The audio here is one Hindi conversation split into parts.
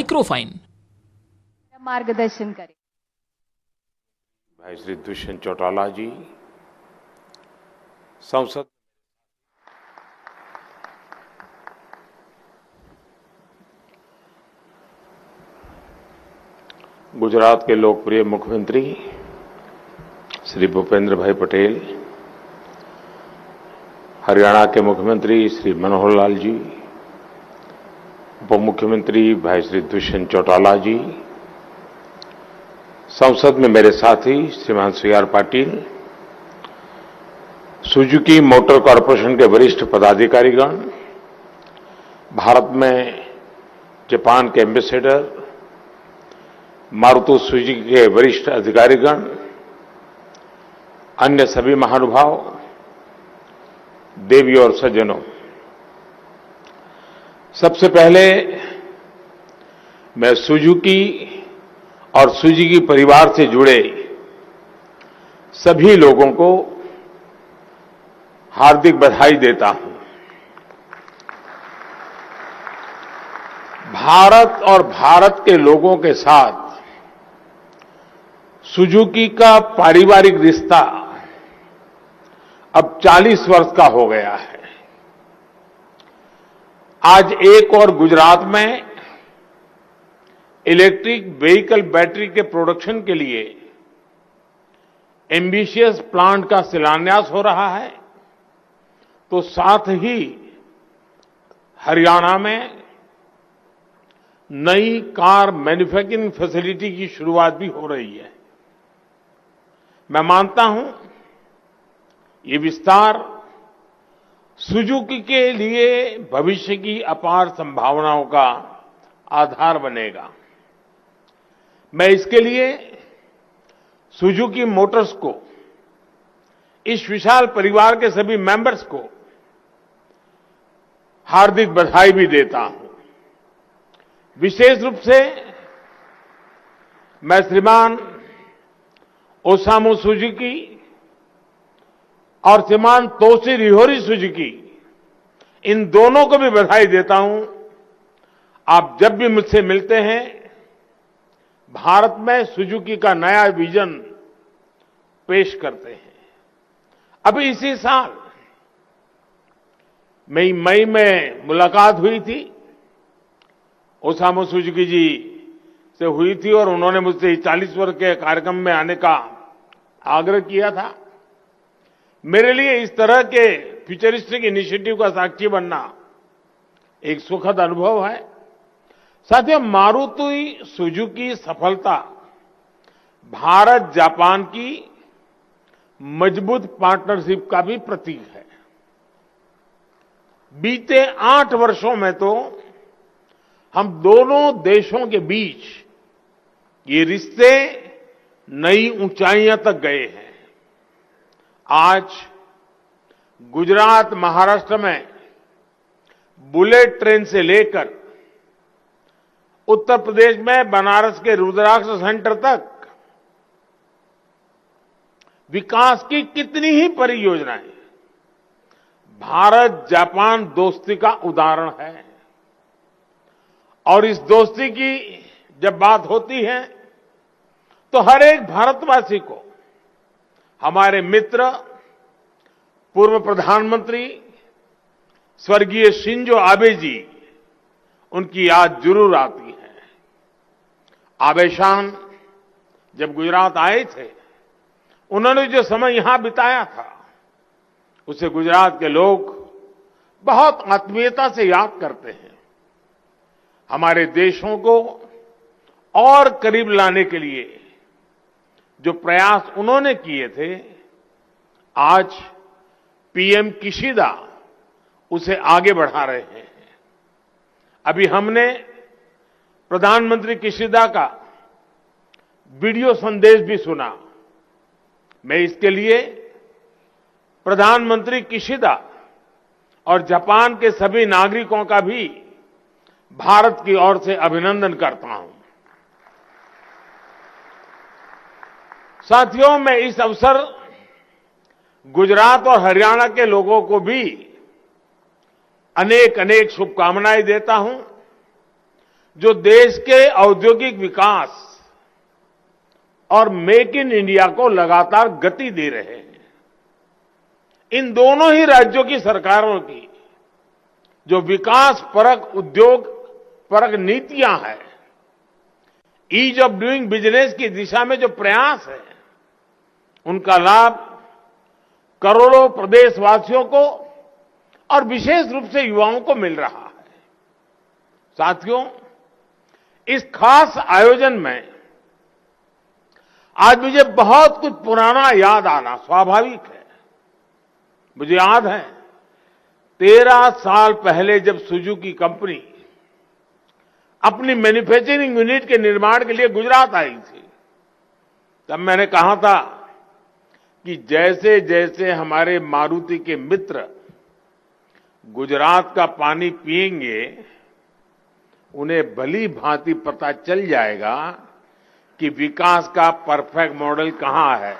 माइक्रोफाइन। मार्गदर्शन करें। भाई श्री दुष्यंत चौटाला जी संसद गुजरात के लोकप्रिय मुख्यमंत्री श्री भूपेंद्र भाई पटेल, हरियाणा के मुख्यमंत्री श्री मनोहर लाल जी, उप मुख्यमंत्री भाई श्री दुष्यंत चौटाला जी, संसद में मेरे साथी श्रीमान CR. Patil, Suzuki motor corporation के वरिष्ठ पदाधिकारीगण, भारत में जापान के एम्बेसडर, मारुति सुजुकी के वरिष्ठ अधिकारीगण, अन्य सभी महानुभाव, देवी और सज्जनों, सबसे पहले मैं सुजुकी और सुजुकी परिवार से जुड़े सभी लोगों को हार्दिक बधाई देता हूं। भारत और भारत के लोगों के साथ सुजुकी का पारिवारिक रिश्ता अब 40 वर्ष का हो गया है। आज एक और गुजरात में इलेक्ट्रिक व्हीकल बैटरी के प्रोडक्शन के लिए एम्बिशियस प्लांट का शिलान्यास हो रहा है, तो साथ ही हरियाणा में नई कार मैन्युफैक्चरिंग फैसिलिटी की शुरुआत भी हो रही है। मैं मानता हूं ये विस्तार सुजुकी के लिए भविष्य की अपार संभावनाओं का आधार बनेगा। मैं इसके लिए सुजुकी मोटर्स को, इस विशाल परिवार के सभी मेंबर्स को हार्दिक बधाई भी देता हूं। विशेष रूप से मैं श्रीमान ओसामू सुजुकी और श्रीमान तोशिहिरोरी सुजुकी, इन दोनों को भी बधाई देता हूं। आप जब भी मुझसे मिलते हैं, भारत में सुजुकी का नया विजन पेश करते हैं। अभी इसी साल मई में मुलाकात हुई थी, ओसामू सुजुकी जी से हुई थी और उन्होंने मुझसे 40 वर्ष के कार्यक्रम में आने का आग्रह किया था। मेरे लिए इस तरह के फ्यूचरिस्टिक इनिशिएटिव का साक्षी बनना एक सुखद अनुभव है। साथियों, मारुति सुजुकी सफलता भारत जापान की मजबूत पार्टनरशिप का भी प्रतीक है। बीते 8 वर्षों में तो हम दोनों देशों के बीच ये रिश्ते नई ऊंचाइयां तक गए हैं। आज गुजरात, महाराष्ट्र में बुलेट ट्रेन से लेकर उत्तर प्रदेश में बनारस के रुद्राक्ष सेंटर तक विकास की कितनी ही परियोजनाएं भारत जापान दोस्ती का उदाहरण है। और इस दोस्ती की जब बात होती है तो हर एक भारतवासी को हमारे मित्र, पूर्व प्रधानमंत्री स्वर्गीय शिंजो आबे जी, उनकी याद जरूर आती है। आबे-शान जब गुजरात आए थे, उन्होंने जो समय यहां बिताया था, उसे गुजरात के लोग बहुत आत्मीयता से याद करते हैं। हमारे देशों को और करीब लाने के लिए जो प्रयास उन्होंने किए थे, आज पीएम किशिदा उसे आगे बढ़ा रहे हैं। अभी हमने प्रधानमंत्री किशिदा का वीडियो संदेश भी सुना। मैं इसके लिए प्रधानमंत्री किशिदा और जापान के सभी नागरिकों का भी भारत की ओर से अभिनंदन करता हूं। साथियों, मैं इस अवसर गुजरात और हरियाणा के लोगों को भी अनेक अनेक शुभकामनाएं देता हूं। जो देश के औद्योगिक विकास और मेक इन इंडिया को लगातार गति दे रहे हैं। इन दोनों ही राज्यों की सरकारों की जो विकास परक, उद्योग परक नीतियां हैं, ईज ऑफ डूइंग बिजनेस की दिशा में जो प्रयास है, उनका लाभ करोड़ों प्रदेशवासियों को और विशेष रूप से युवाओं को मिल रहा है। साथियों, इस खास आयोजन में आज मुझे बहुत कुछ पुराना याद आना स्वाभाविक है। मुझे याद है 13 साल पहले जब सुजुकी कंपनी अपनी मैन्युफैक्चरिंग यूनिट के निर्माण के लिए गुजरात आई थी, तब मैंने कहा था कि जैसे जैसे हमारे मारुति के मित्र गुजरात का पानी पिएंगे, उन्हें भली भांति पता चल जाएगा कि विकास का परफेक्ट मॉडल कहां है।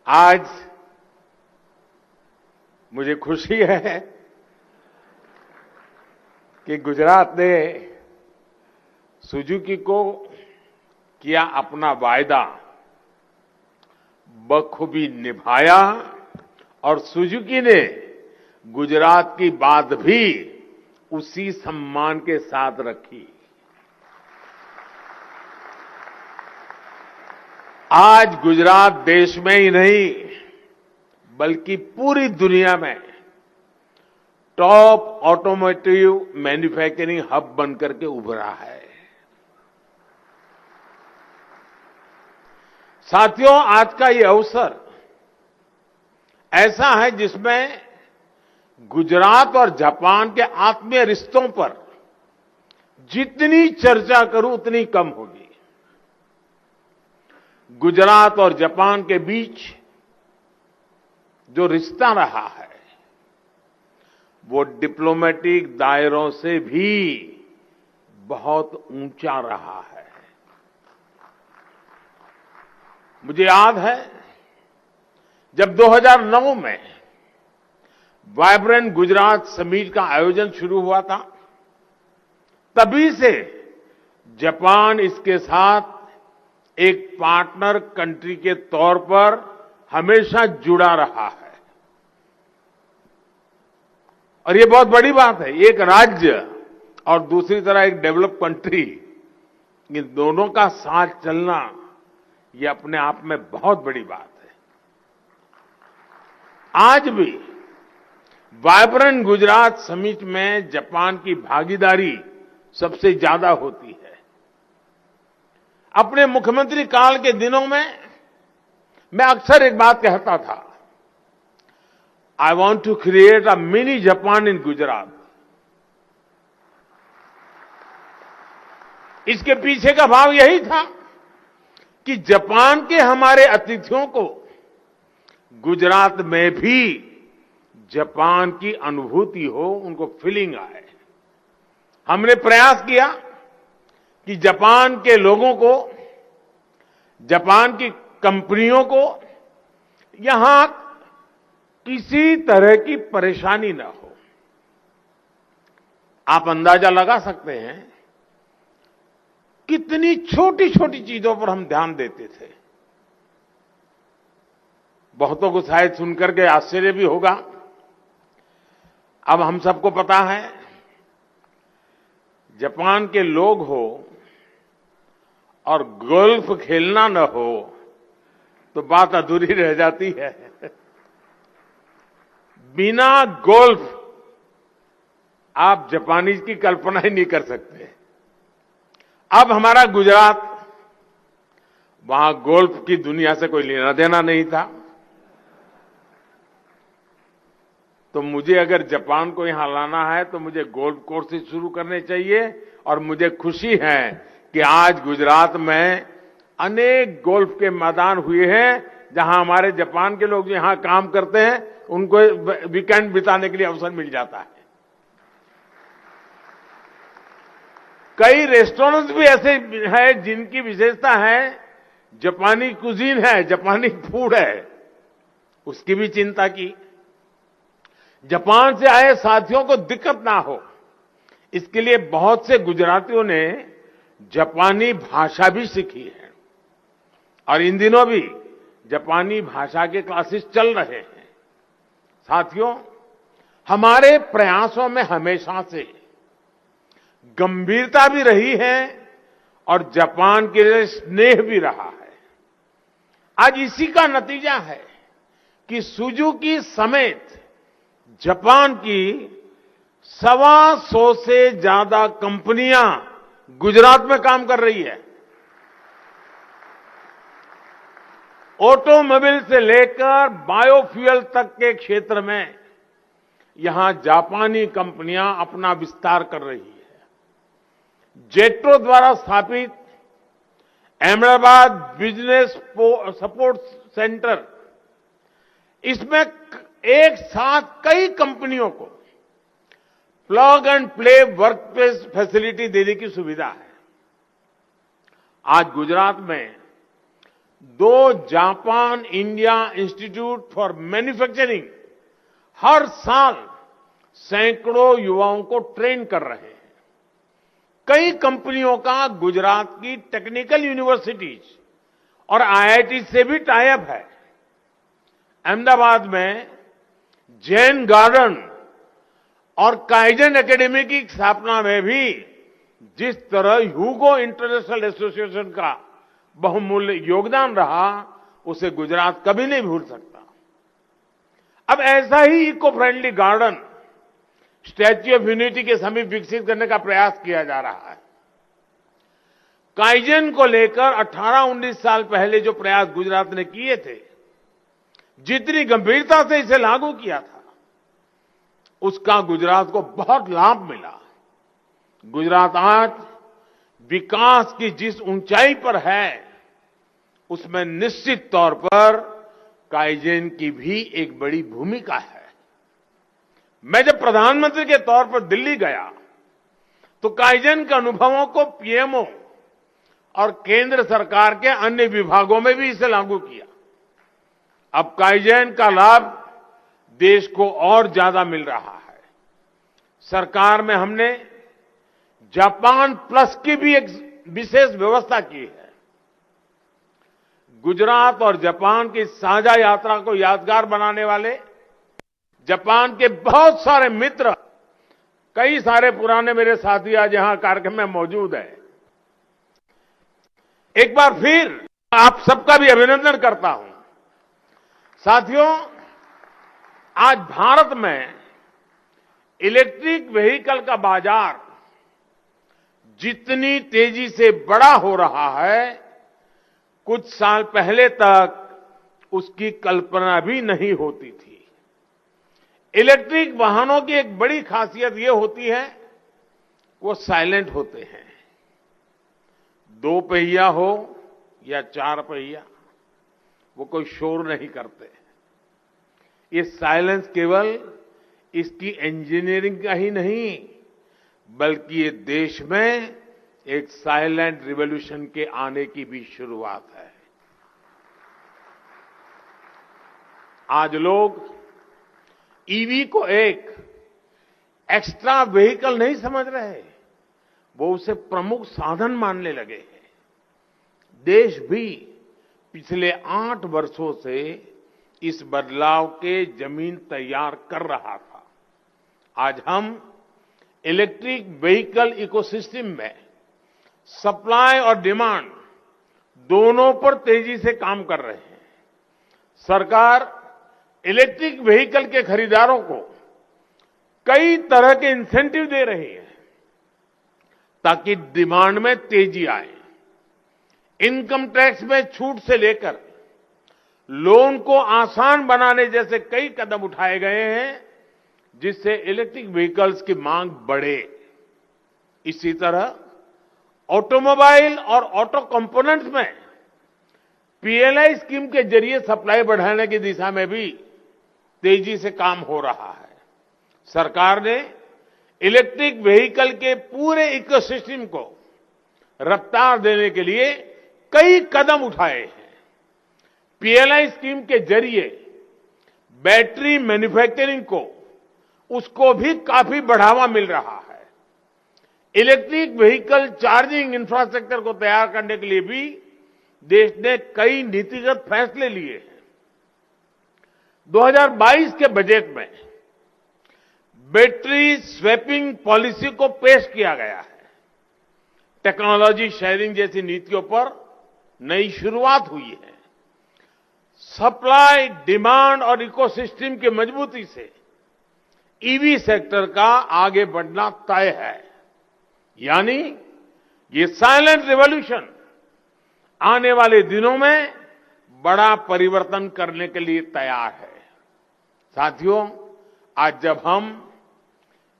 आज मुझे खुशी है कि गुजरात ने सुजुकी को किया अपना वायदा बखूबी निभाया और सुजुकी ने गुजरात की बात भी उसी सम्मान के साथ रखी। आज गुजरात देश में ही नहीं बल्कि पूरी दुनिया में टॉप ऑटोमोटिव मैन्युफैक्चरिंग हब बनकर के उभरा है। साथियों, आज का ये अवसर ऐसा है जिसमें गुजरात और जापान के आत्मीय रिश्तों पर जितनी चर्चा करूं उतनी कम होगी। गुजरात और जापान के बीच जो रिश्ता रहा है, वो डिप्लोमेटिक दायरों से भी बहुत ऊंचा रहा है। मुझे याद है जब 2009 में वाइब्रेंट गुजरात समिट का आयोजन शुरू हुआ था, तभी से जापान इसके साथ एक पार्टनर कंट्री के तौर पर हमेशा जुड़ा रहा है। और ये बहुत बड़ी बात है। एक राज्य और दूसरी तरह एक डेवलप कंट्री, इन दोनों का साथ चलना ये अपने आप में बहुत बड़ी बात है। आज भी वाइब्रेंट गुजरात समिट में जापान की भागीदारी सबसे ज्यादा होती है। अपने मुख्यमंत्री काल के दिनों में मैं अक्सर एक बात कहता था, I want to create a mini Japan in Gujarat. इसके पीछे का भाव यही था कि जापान के हमारे अतिथियों को गुजरात में भी जापान की अनुभूति हो, उनको फीलिंग आए। हमने प्रयास किया कि जापान के लोगों को, जापान की कंपनियों को यहां किसी तरह की परेशानी न हो। आप अंदाजा लगा सकते हैं कितनी छोटी छोटी चीजों पर हम ध्यान देते थे। बहुतों को शायद सुनकर के आश्चर्य भी होगा। अब हम सबको पता है, जापान के लोग हो और गोल्फ खेलना न हो तो बात अधूरी रह जाती है। बिना गोल्फ आप जापानीज की कल्पना ही नहीं कर सकते। अब हमारा गुजरात, वहां गोल्फ की दुनिया से कोई लेना देना नहीं था, तो मुझे अगर जापान को यहां लाना है तो मुझे गोल्फ कोर्सेज शुरू करने चाहिए। और मुझे खुशी है कि आज गुजरात में अनेक गोल्फ के मैदान हुए हैं जहां हमारे जापान के लोग जो यहां काम करते हैं उनको वीकेंड बिताने के लिए अवसर मिल जाता है। कई रेस्टोरेंट्स भी ऐसे हैं जिनकी विशेषता है जापानी कुजीन है, जापानी फूड है, उसकी भी चिंता की। जापान से आए साथियों को दिक्कत ना हो, इसके लिए बहुत से गुजरातियों ने जापानी भाषा भी सीखी है और इन दिनों भी जापानी भाषा के क्लासेस चल रहे हैं। साथियों, हमारे प्रयासों में हमेशा से गंभीरता भी रही है और जापान के लिए स्नेह भी रहा है। आज इसी का नतीजा है कि सुजुकी समेत जापान की 125 से ज्यादा कंपनियां गुजरात में काम कर रही है। ऑटोमोबाइल से लेकर बायोफ्यूल तक के क्षेत्र में यहां जापानी कंपनियां अपना विस्तार कर रही है। जेट्रो द्वारा स्थापित अहमदाबाद बिजनेस सपोर्ट सेंटर, इसमें एक साथ कई कंपनियों को plug and play workplace facility देने की सुविधा है। आज गुजरात में 2 Japan India institute for manufacturing हर साल सैकड़ों युवाओं को ट्रेन कर रहे हैं। कई कंपनियों का गुजरात की टेक्निकल यूनिवर्सिटीज और आईआईटी से भी टाई अप है। अहमदाबाद में जैन गार्डन और काइजन एकेडमी की स्थापना में भी जिस तरह ह्यूगो इंटरनेशनल एसोसिएशन का बहुमूल्य योगदान रहा, उसे गुजरात कभी नहीं भूल सकता। अब ऐसा ही eco friendly garden Statue of Unity के समीप विकसित करने का प्रयास किया जा रहा है। काइजन को लेकर 18-19 साल पहले जो प्रयास गुजरात ने किए थे, जितनी गंभीरता से इसे लागू किया था, उसका गुजरात को बहुत लाभ मिला। गुजरात आज विकास की जिस ऊंचाई पर है, उसमें निश्चित तौर पर काइजन की भी एक बड़ी भूमिका है। मैं जब प्रधानमंत्री के तौर पर दिल्ली गया तो काइजन के अनुभवों को पीएमओ और केंद्र सरकार के अन्य विभागों में भी इसे लागू किया। अब काइजन का लाभ देश को और ज्यादा मिल रहा है। सरकार में हमने जापान प्लस की भी एक विशेष व्यवस्था की है। गुजरात और जापान की साझा यात्रा को यादगार बनाने वाले जापान के बहुत सारे मित्र, कई सारे पुराने मेरे साथी आज यहां कार्यक्रम में मौजूद हैं। एक बार फिर आप सबका भी अभिनंदन करता हूं। साथियों, आज भारत में इलेक्ट्रिक व्हीकल का बाजार जितनी तेजी से बड़ा हो रहा है, कुछ साल पहले तक उसकी कल्पना भी नहीं होती थी। इलेक्ट्रिक वाहनों की एक बड़ी खासियत यह होती है, वो साइलेंट होते हैं। 2 पहिया हो या 4 पहिया, वो कोई शोर नहीं करते। ये साइलेंस केवल इसकी इंजीनियरिंग का ही नहीं, बल्कि ये देश में एक साइलेंट रिवॉल्यूशन के आने की भी शुरुआत है। आज लोग ईवी को एक एक्स्ट्रा व्हीकल नहीं समझ रहे, वो उसे प्रमुख साधन मानने लगे हैं। देश भी पिछले 8 वर्षों से इस बदलाव के जमीन तैयार कर रहा था। आज हम इलेक्ट्रिक व्हीकल इकोसिस्टम में सप्लाई और डिमांड दोनों पर तेजी से काम कर रहे हैं। सरकार इलेक्ट्रिक व्हीकल के खरीदारों को कई तरह के इंसेंटिव दे रही है ताकि डिमांड में तेजी आए। इनकम टैक्स में छूट से लेकर लोन को आसान बनाने जैसे कई कदम उठाए गए हैं, जिससे इलेक्ट्रिक व्हीकल्स की मांग बढ़े। इसी तरह ऑटोमोबाइल और ऑटो कंपोनेंट्स में पीएलआई स्कीम के जरिए सप्लाई बढ़ाने की दिशा में भी तेजी से काम हो रहा है। सरकार ने इलेक्ट्रिक व्हीकल के पूरे इकोसिस्टम को रफ्तार देने के लिए कई कदम उठाए हैं। पीएलआई स्कीम के जरिए बैटरी मैन्युफैक्चरिंग को उसको भी काफी बढ़ावा मिल रहा है। इलेक्ट्रिक व्हीकल चार्जिंग इंफ्रास्ट्रक्चर को तैयार करने के लिए भी देश ने कई नीतिगत फैसले लिए हैं। 2022 के बजट में बैटरी स्वैपिंग पॉलिसी को पेश किया गया है। टेक्नोलॉजी शेयरिंग जैसी नीतियों पर नई शुरुआत हुई है। सप्लाई, डिमांड और इकोसिस्टम की मजबूती से ईवी सेक्टर का आगे बढ़ना तय है। यानी ये साइलेंट रिवॉल्यूशन आने वाले दिनों में बड़ा परिवर्तन करने के लिए तैयार है। साथियों, आज जब हम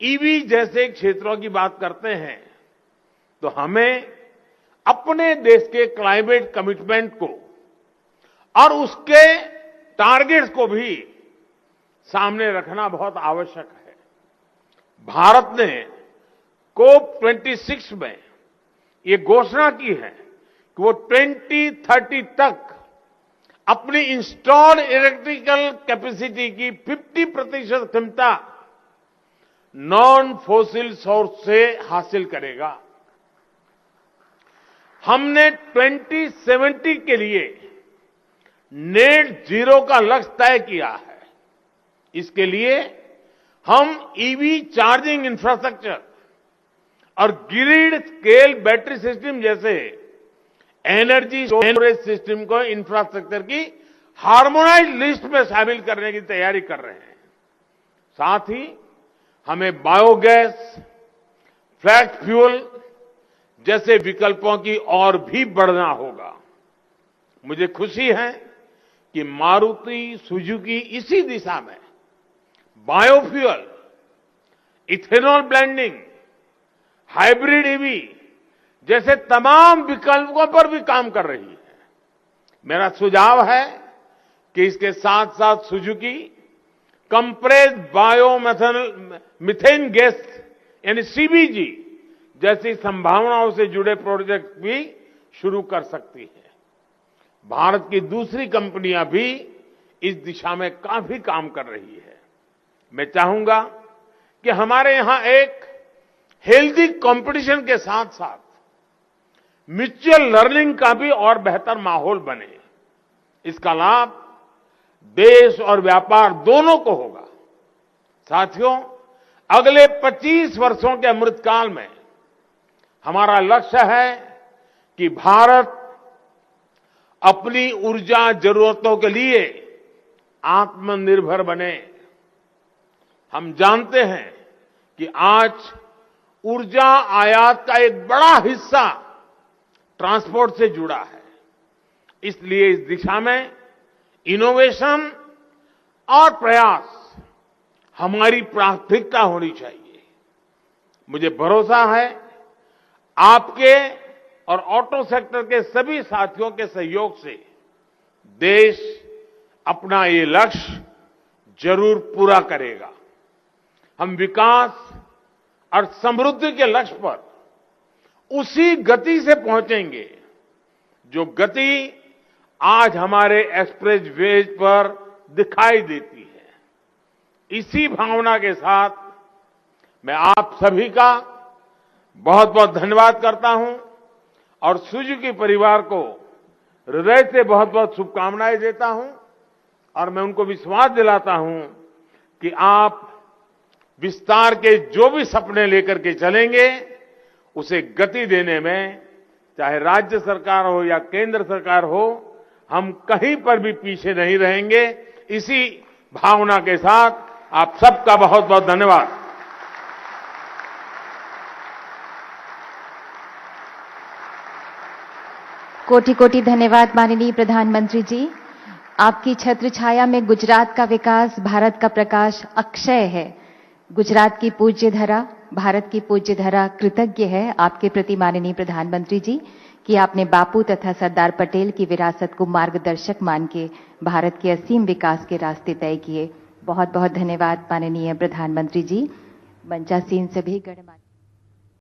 ईवी जैसे क्षेत्रों की बात करते हैं तो हमें अपने देश के क्लाइमेट कमिटमेंट को और उसके टारगेट्स को भी सामने रखना बहुत आवश्यक है। भारत ने कोप 26 में ये घोषणा की है कि वो 2030 तक अपनी इंस्टॉल्ड इलेक्ट्रिकल कैपेसिटी की 50% क्षमता नॉन फॉसिल सोर्स से हासिल करेगा। हमने 2070 के लिए नेट जीरो का लक्ष्य तय किया है। इसके लिए हम ईवी चार्जिंग इंफ्रास्ट्रक्चर और ग्रिड स्केल बैटरी सिस्टम जैसे एनर्जी स्टोरेज सिस्टम को इंफ्रास्ट्रक्चर की हार्मोनाइज्ड लिस्ट में शामिल करने की तैयारी कर रहे हैं। साथ ही हमें बायोगैस, फ्लैक्स फ्यूल जैसे विकल्पों की ओर भी बढ़ना होगा। मुझे खुशी है कि मारुति सुजुकी इसी दिशा में biofuel, ethanol blending, hybrid EV जैसे तमाम विकल्पों पर भी काम कर रही है। मेरा सुझाव है कि इसके साथ साथ सुजुकी कंप्रेस्ड बायोमीथेन गैस यानी सीबीजी जैसी संभावनाओं से जुड़े प्रोजेक्ट भी शुरू कर सकती है। भारत की दूसरी कंपनियां भी इस दिशा में काफी काम कर रही है। मैं चाहूंगा कि हमारे यहां एक हेल्दी कंपटीशन के साथ साथ म्यूचुअल लर्निंग का भी और बेहतर माहौल बने। इसका लाभ देश और व्यापार दोनों को होगा। साथियों, अगले 25 वर्षों के अमृतकाल में हमारा लक्ष्य है कि भारत अपनी ऊर्जा जरूरतों के लिए आत्मनिर्भर बने। हम जानते हैं कि आज ऊर्जा आयात का एक बड़ा हिस्सा ट्रांसपोर्ट से जुड़ा है। इसलिए इस दिशा में इनोवेशन और प्रयास हमारी प्राथमिकता होनी चाहिए। मुझे भरोसा है आपके और ऑटो सेक्टर के सभी साथियों के सहयोग से देश अपना ये लक्ष्य जरूर पूरा करेगा। हम विकास और समृद्धि के लक्ष्य पर उसी गति से पहुंचेंगे जो गति आज हमारे एक्सप्रेस वेज पर दिखाई देती है। इसी भावना के साथ मैं आप सभी का बहुत बहुत धन्यवाद करता हूं और सुजुकी परिवार को हृदय से बहुत बहुत शुभकामनाएं देता हूं और मैं उनको विश्वास दिलाता हूं कि आप विस्तार के जो भी सपने लेकर के चलेंगे उसे गति देने में चाहे राज्य सरकार हो या केंद्र सरकार हो, हम कहीं पर भी पीछे नहीं रहेंगे। इसी भावना के साथ आप सबका बहुत बहुत धन्यवाद। कोटि कोटि धन्यवाद माननीय प्रधानमंत्री जी। आपकी छत्र छाया में गुजरात का विकास, भारत का प्रकाश अक्षय है। गुजरात की पूज्य धरा, भारत की पूज्य धरा कृतज्ञ है आपके प्रति माननीय प्रधानमंत्री जी कि आपने बापू तथा सरदार पटेल की विरासत को मार्गदर्शक मान के भारत के असीम विकास के रास्ते तय किए। बहुत बहुत धन्यवाद माननीय प्रधानमंत्री जी। मंचासीन सभी गणमान्य